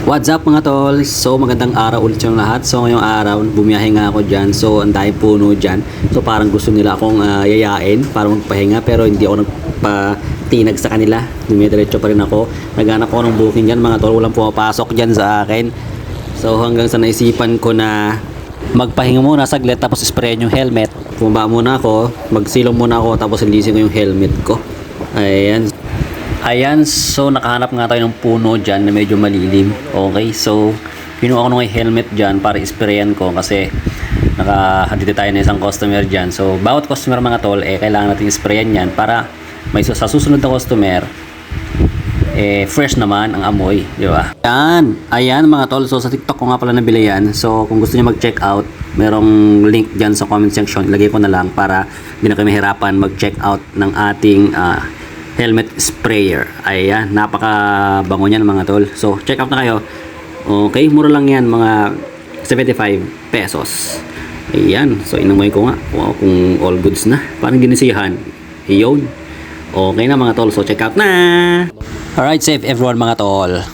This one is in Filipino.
What's up mga tol? So magandang araw ulit yung lahat. So ngayong araw bumiyahe nga ako dyan. So ang dahil puno dyan. So parang gusto nila akong yayain para magpahinga. Pero hindi ako nagpatinag sa kanila. Dumidiretso pa rin ako. Naghanap ako ng booking dyan mga tol. Walang pumapasok dyan sa akin. So hanggang sa naisipan ko na magpahinga muna saglit tapos sprayin yung helmet. Bumaba muna ako. Magsilong muna ako tapos linisin ko yung helmet ko. Ayan, so nakahanap nga tayo ng puno dyan na medyo malilim. Okay, so pinuha ko ng helmet dyan para isprayan ko kasi nakahadite tayo na isang customer dyan. So bawat customer mga tol, kailangan natin isprayan yan para may sa susunod na customer, fresh naman ang amoy, di ba? Ayan mga tol, so sa TikTok ko nga pala nabili yan. So kung gusto niyo mag-check out, merong link dyan sa comment section. Ilagay ko na lang para hindi na kayo mahirapan mag-check out ng ating helmet sprayer. Ayan, napaka-bango niyan mga tol. So, check out na kayo. Okay, mura lang yan, mga 75 pesos. Ayan, so inamoy ko nga. Wow, kung all goods na. Parang ginisihan. Iyon. Okay na mga tol, so check out na. Alright, safe everyone mga tol.